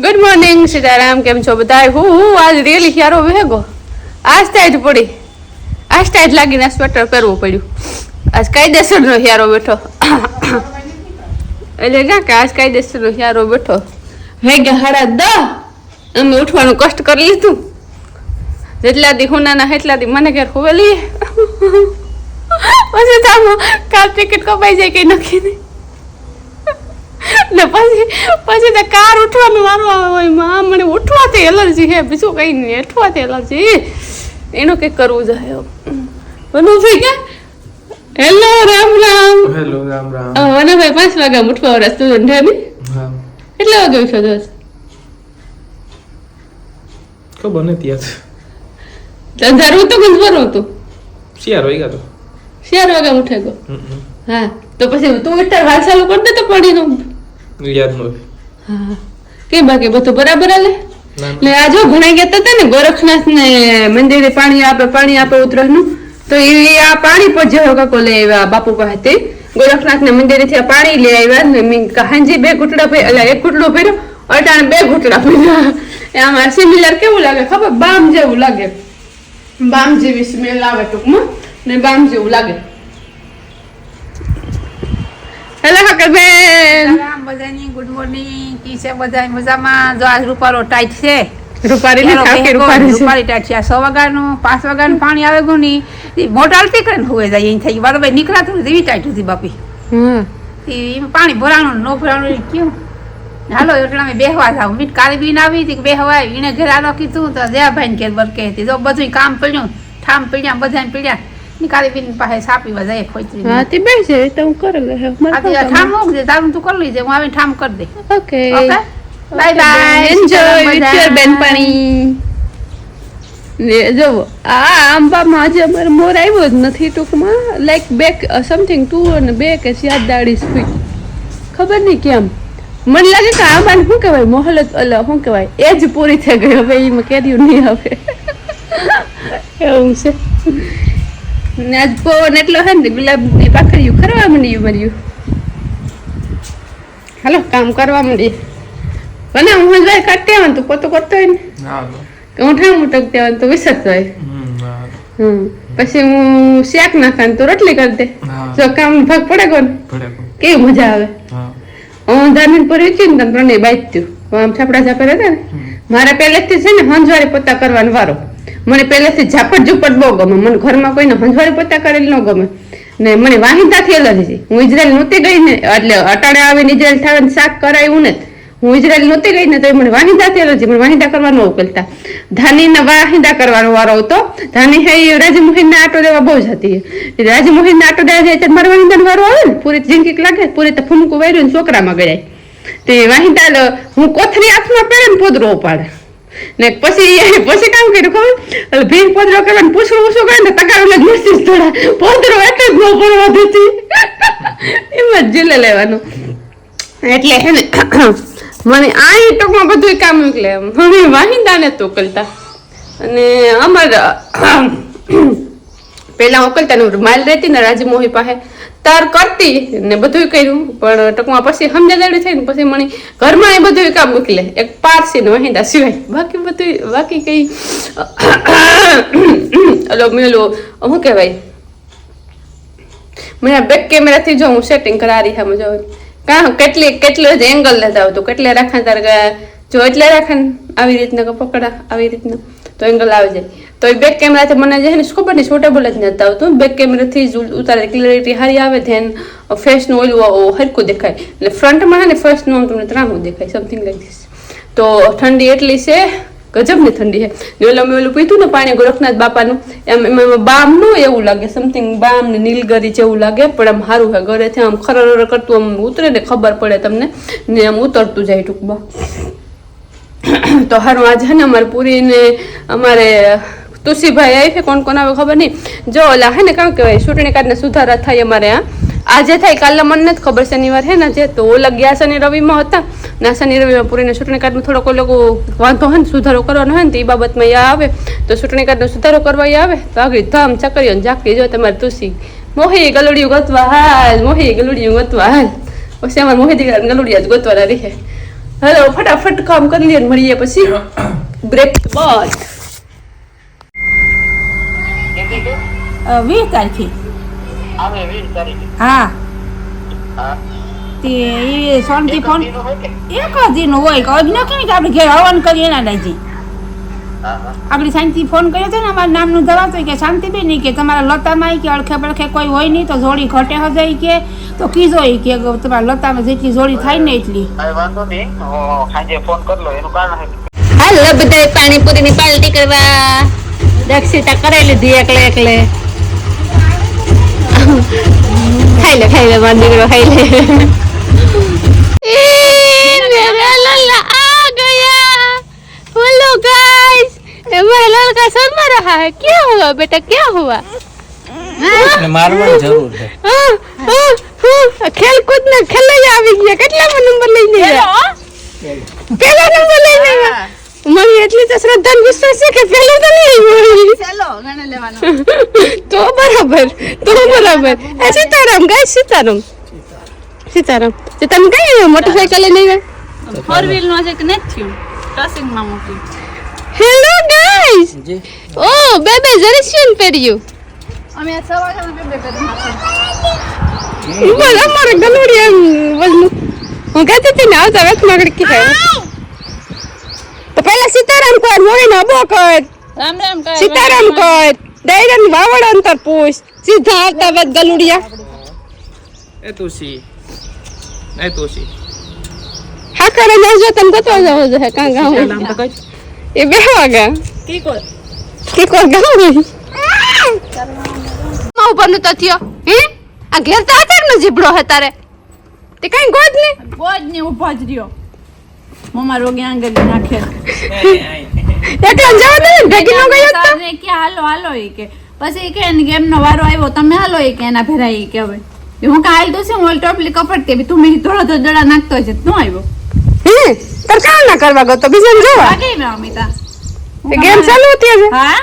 Good morning Sitaram, કેમ છો બધા? હું આજ રેલી યારો વેગો આજ ટાઈટ પડી, આજ ટાઈટ લાગીને સ્વેટર પહેરવું પડ્યું. આજ કાયદેસરનો યારો બેઠો એટલે ક્યાં કે આજ કાયદેસરનો યારો બેઠો. વેગ્યા 10:30 અમે ઉઠવાનું કષ્ટ કરી લીધું. જેટલા દી હુનાના એટલા દી મને ઘેર હોવેલી પછી તામો કાર ટિકિટ કપાઈ જાય કઈ નક્કી નહીં ને પછી તો કાર ઉઠવાનું મારું આવે હોય માં મને ઉઠવાથી એલર્જી હે, બીજું કઈ નહીં, ઉઠવાથી એલર્જી એનું કંઈક કરવું જોઈએ. બનવું થઈ ગયા. હેલો રામ રામ. હેલો રામ રામ. વનાભાઈ 5 વાગ્યા ઉઠવા રસ્તો ઢાબી કેટલા વાગે ઉઠ્યો દોસ્ત? ખબર નથી યાર. અંધારું તો ગુંજવાનું હતું. 4 વાગ્યા તો 4 વાગ્યા ઉઠે ગયો. હા તો પછી તું અત્યારે વાત ચાલુ કરી દે તો પડી નું યાદ ન હોય. હા કે બાકી બધું બરાબર હાલે ને? આ જો ઘણા ગયા હતા ને ગોરખનાથ ને મંદિરે પાણી આપે ઉત્તરાયણનું, તો એ આ પાણી પર જેવો કાકો લઈ આવ્યા બાપુ પાસે. ગોરખનાથ ના મંદિરે થી પાણી લઈ આવ્યા ને હાંજી 2 ઘૂંટડા એટલે 1 ઘૂંટડો ભર્યો, અટાણે 2 ઘૂંટડા ભર્યા. આમાં સિમિલર કેવું લાગે ખબર? બામ જેવું લાગે, બામ જેવી સ્મેલ આવે ટૂંકમાં ને બામ જેવું લાગે. હેલો હકરબેન. સલામ બધાની, ગુડ મોર્નિંગ. કી છે બધા મજામાં? જો આજ રૂપારો ટાઈટ છે. રૂપારી ટાઈટ છે. 6 વાગ્યાનું 5 વાગ્યાનું પાણી આવે ગયું ની મોટા અલતી કરીને હોવે જાય એમ થઈ બરાબર નીકળાતું એવી ટાઈટ હતી બાપી. એમાં પાણી ભરાણું ન ભરાણું કેવું. હાલો એટલે અમે બેહવા જાવ. મીટ કાળી બીન આવી હતી કે બેહવા આવી એને ઘેર આલો કીધું તો જયાભાઈ ને ઘેર બરકે હતી. જો બધું કામ પડ્યું, ઠામ પડ્યા, બધા પડ્યા. કાળી બેન પાસે સાપીવા જાય ખોઈત્રી. હા તે બેસે તો હું કરી લે. ઠામ મોક દે, તારું તું કરી લેજે, હું આવીને ઠામ કરી દે. Okay okay bye bye, enjoy with your benpani. ને જો આ આંબામાં આજે અમારે મોર આવ્યો જ નથી ટૂંકમાં, લાઈક બેક સમથિંગ 2 અને 2 કે 7 દાડી સ્પીડ ખબર નહીં કેમ. મને લાગે કે આંબાને શું કહેવાય મોહલત શું કહેવાય એજ પૂરી થઈ ગઈ, હવે એમાં કેર્યું નહીં આવે એવું છે. ને આજ પવન એટલો હે ને ગુલાબની પાખડીયું ખરવા માંડ્યું મર્યું. હાલો કામ કરવા માંડી. બને હું જાય કાઢતી આવે તું પોતો કરતો હોય ને કે હું ઠામ ઉટકતી આવે તો વિસરતો હોય. પછી હું શાક નાખા તો રોટલી કરી દે. જો કામ ભાગ પડે કોને કેવી મજા આવે. હું ધાર્મિક પર વેચ્યું ને તમે 3 બાજ્યું આમ છાપડા ઝાપડ હતા ને. મારે પહેલેથી છે ને હંજવાળી પોતા કરવાનો વારો. મને પહેલેથી ઝાપટ ઝુપટ બહુ ગમે. મને ઘરમાં કોઈને હંજવાળી પોતા કરેલ ન ગમે ને મને વાહિંદાથી એલર્જી. હું ઇઝરાયલ નહોતી ગઈ ને એટલે અટાણે આવીને ઇઝરાયલ થાય શાક કરાયું ને હું ઇઝરાયલ નહોતી ગઈ ને તો મને વાહિંદાથી એલર્જી. મને વાહિંદા કરવાનો ઉકેલતા ધાનીના વાહિંદા કરવાનો વારો હતો. ધાની હે રાજીમોહીનના આટો દેવા બહુ જ હતી. રાજીમોહીનના આટો દેવા જાય ત્યારે મારે વાહિંદાનો વારો આવે ને પૂરી જિંદગી લાગે પૂરી તો ફૂમકું વાર્યું ને છોકરામાં ગળાય તે વાહિંદા હું કોથરી હાથમાં પહેરે ને પોદરો ઉપાડે ને પછી કામ કર્યું ખબર ભીન પોદરો કરવાનું પૂછડું કરે ને તગારું લગ મસ્તી થોડા પોદરો એટલે જ ન પડવા દેતી એમાં જ જીલે લેવાનું. એટલે હે ને મને આ ટૂંકમાં બધું કામ મોકલે મને વાહિંદાને તો ઉકલતા. અને અમારા પેલા ઉકલતા ને માલ રહેતી ને રાજીમોહી પાસે તાર કરતી ને બધું કર્યું પણ ટૂંકમાં પછી સમજાદાડી થઈ ને પછી મને ઘરમાં એ બધું કામ મોકલે એક પારસી ને વાહિંદા સિવાય બાકી કઈ ઓલો મેલું શું કહેવાય મને બેક કેમેરાથી જો હું સેટિંગ કરારી હા મજા કેટલો જ એંગલ લેતા આવતું કેટલે રાખા તાર જો એટલે રાખે ને આવી રીતના પકડા આવી રીતના તો એંગલ આવી જાય. તો એ બેક કેમેરાથી મને જે ને ખબર નહીં સુટેબલ જ નથી આવતું. બેક કેમેરાથી જ ઉતારે ક્લિયરિટી સારી આવે ધ્યાન ફેસનું ઓલું હરખું દેખાય એટલે ફ્રન્ટમાં છે ને ફેસનું તમને ત્રામું દેખાય સમથિંગ લાઈક ધીસ. તો ઠંડી એટલી છે ગજબની ઠંડી છે ને ઓલું પીધું ને પાણી ગોરખનાથ બાપાનું એમાં બામ નું એવું લાગે સમથિંગ બામ ને નીલગરી જેવું લાગે પણ આમ સારું છે. ઘરેથી આમ ખરર કરતું આમ ઉતરે ને ખબર પડે તમને ને આમ ઉતરતું જાય ટૂંકમાં. તો હારું આજે છે ને અમારે પૂરી ને અમારે તુસીભાઈ આવી છે કોણ કોણ આવે ખબર નહીં. જો ઓલા હે ને કામ કહેવાય ચૂંટણી કાર્ડને સુધારા થાય અમારે આજે થાય કાલના મને નથી ખબર શનિવાર હે ને જે તો ઓલા ગયા શનિ રવિમાં હતા ના શનિ રવિમાં પૂરીને ચૂંટણી કાર્ડમાં થોડોક લોકો વાંધો હોય ને સુધારો કરવાનો હોય ને તો એ બાબતમાં યા આવે તો ચૂંટણી કાર્ડનો સુધારો કરવા આવે તો આગળ ધામ ચકરીઓ જાકરી જો તમારે તુસી મોહી ગલુડિયું ગોતવા હાલ મોહી ગલુડિયું ગોતવા હાલ પછી અમારે મોહી દીકરા ગલુડિયા જ ગોતવાના રહે. हेलो फटाफट काम कर लिए મળીએ પછી બ્રેક બાદ 20 તારીખે હા તે એ શાંતિ ફોન એક દિન હોય કે અજનો કે આપણે ઘેર હવન કરીએ ના લાજી આપણે શાંતિ ફોન કર્યો હતો ને અમારા નામનું દવા તો કે શાંતિ બેન કે તમારા લતામાં કે અળખે બળખે કોઈ હોય નહીં તો જોડી ઘટે હજાય કે તો કીધો કે તમારા લતામાં જેટલી જોડી થાય ને એટલી વાંધો નહીં સાંજે ફોન કરી લો એનું કારણ હાલો બધા પાણીપુરીની પાર્ટી કરવા દક્ષિતા કરાવી લીધી એકલે ખાઈ લે મારો દીકરો ખાઈ લે मेरा लल्ला आ गया बोलो गाइस मेरा लड़का शर्मा रहा है क्या हुआ बेटा क्या हुआ મારવાની જરૂર છે खेल कूद में खेलने આવી ગયા કેટલા નંબર લઈને ગયા પહેલો નંબર લઈને ગયા મને એટલી તો શ્રદ્ધા વિશ્વાસ છે કે પહેલો તો નહીં ચાલો ગણે લેવાનો તો બરાબર એ સીતારામ ગાય સીતારામ તો તમે કઈ મોટરસાઇકલ લઈને આવ્યા ફોર વ્હીલ નો છે કે નથી ક્રોસિંગ માં મૂકી હેલો ગાઈસ ઓ બેબે જરીસ્યન પહેર્યું અમે સવારે બે કરી બોલ અમારે ગલુડિયા વજનું હું કહેતી હતી ને આવતા વેત માં ગડકી થાય તો પહેલા સીતારામ કર મોઈ નો અબો કર રામ રામ કર સીતારામ કર ડાયરન વાવડ અંતર પૂછ સીધા આવતા વેત ગલુડિયા એ તુસી હા કરે નાજો તમ કતો જાવ છે કાં ગાવ એ બે વાગા કી કોલ ગાવ ગઈ માં ઉપરનું તથ્ય હે આ ઘેર તો આતર નો જીબડો હે તારે તે કઈ ગોદ ને બોજ ને ઉભો જ રહ્યો મમ્મા રોગે આંગળી નાખે એટલે જાવ દે ભેગી નો ગયો તો સાને કે હાલો ઈ કે પછી કે ગેમ નો વારો આવ્યો તમે હાલો ઈ કે એના ફેરા ઈ કે હવે હું કાલ તો છે હું ટોપલી કપડ કે તું મેં થોડો તો દડા નાખતો છે નો આવ્યો હે તર કામ ના કરવા ગયો તો બીજાને જોવા વાગે મે અમિતા એ ગેમ ચાલુ હતી હવે હા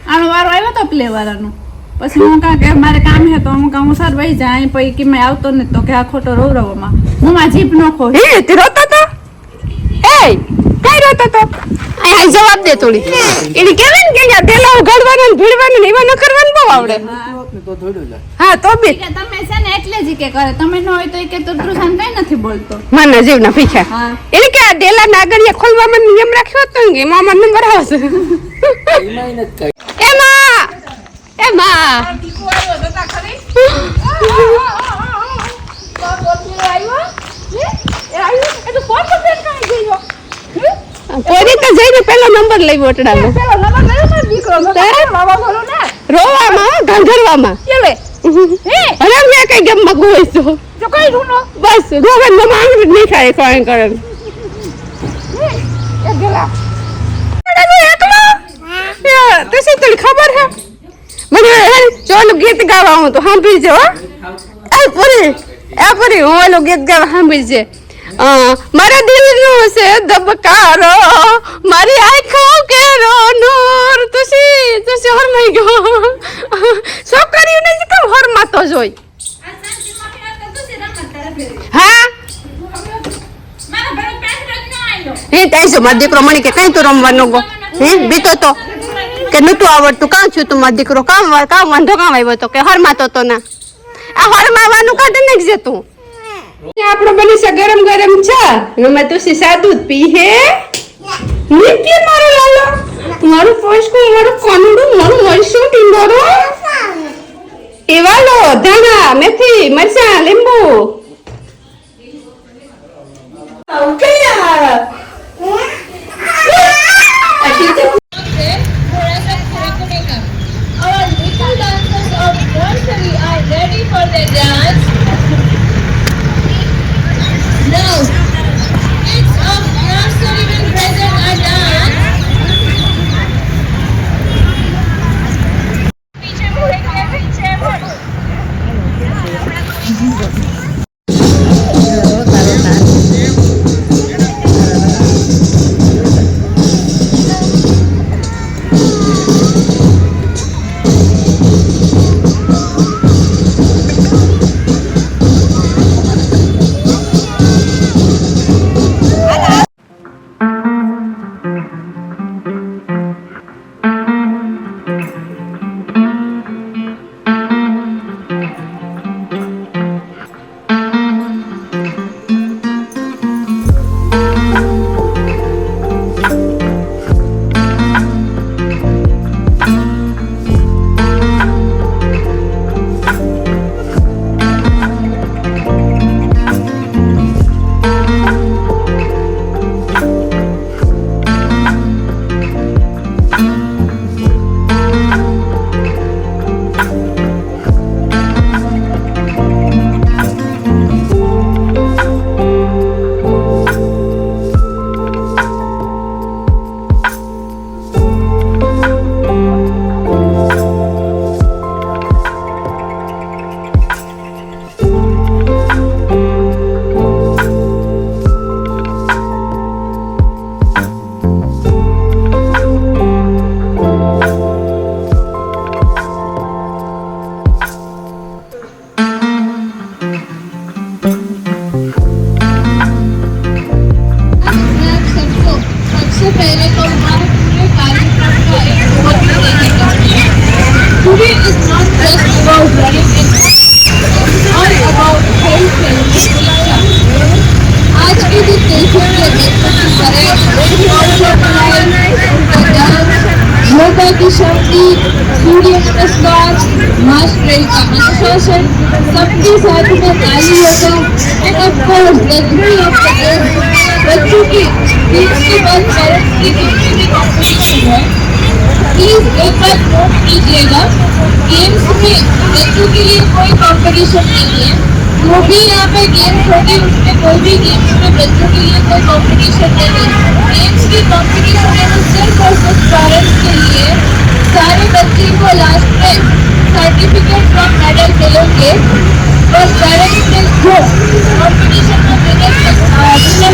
આનો વારો આવ્યો તો પ્લે વાળાનો પછી હું કા કે મારે કામ હે તો હું કામ સર વઈ જાય પછી કે મે આવતો ને તો કે આ ખોટો રોવરોમાં હું માં જીપ નો ખો હે તે રોતો તો એ કઈ રોતો તો આ જવાબ દે થોડી એની કેવું કે યા દેલા ઉઘાડવાનું ભીડવાનું ને એવા ન કરવાનું બહુ આવડે હા તો બી કે તમે છે ને એટલે જ કે કરે તમે ન હોય તો કે તું ટ્રુસાન કઈ નથી બોલતો મને જીવના પીછા હા એટલે કે આ ડેલા નાગરિયા ખોલવામાં નિયમ રાખ્યો હતો ને મામા નંબર આવશે એમાં કોઈ તો જઈને પેલો નંબર લઈ વટડાનો રોવામાં ગાંધરવામાં અરે મેં કઈ ગેમમાં ગોઈ છું તો કઈ રૂનો બસ રોવે મમ્મા આંગળી નહીં ખાય કોઈ કરે તો શું તને ખબર હે મને ચોલું ગીત ગાવા હું તો સાંભળી છે હો પૂરી હું ઓલું ગીત ગાવા સાંભળી છે મારા દિલનું છે ધબકારો મારી આંખો કેરો નૂર તુસી હરમાઈ ગયો છોકરીઓને જ કેમ હરમાતો જોઈ હા હે તાઈસો મારો દીકરો મને કે કઈ તું રમવાનો ગો હે બીતો તો કે નતું આવડતું કાં છું તું મારો દીકરો કામ વાંધો કામ આવ્યો તો કે હરમાતો તો ના આ હરમાવાનું કાઢી નાખજે તું આપણો બની છે ગરમ ચા એમાં તુસી સાદું જ પી હે નીતિ મારો લાલો મારું પોસ્કો મારું કોનુડું મારું મરસું ટીંગોરો એવાલો ધાણા મેથી મરચાં લીંબુ okay running in all about health and nutrition. आज के दिन देखेंगे बच्चों की परेड योगा की शक्ति, सूर्य नमस्कार, मास्टर का अनुशासन, सबके साथ में ताली होगा end of course the three of the games. बच्चों की गेम्स के बाद पेरेंट्स की कॉम्पिटिशन है. प्लीज एक बात नोट कीजिएगा, गेम्स में बच्चों के लिए कोई कंपटीशन नहीं है. जो भी यहाँ पे गेम्स होगी उसमें कोई भी गेम्स में बच्चों के लिए कोई कंपटीशन नहीं है. गेम्स की कंपटीशन है वो सिर्फ और सिर्फ पेरेंट्स के लिए. सारे बच्चे को लास्ट में सर्टिफिकेट और मेडल मिलेंगे और पेरेंट्स ने जो कंपटीशन में विनर बना है उसमें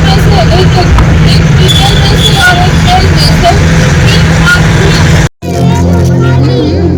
से एक फीमेल में से और एक मेल में से 3 मार्क्स ले ली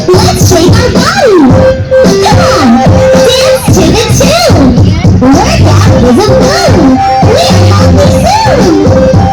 Let's shake our body. Come on, dance to the tune. Work out is a moon. We're happy soon.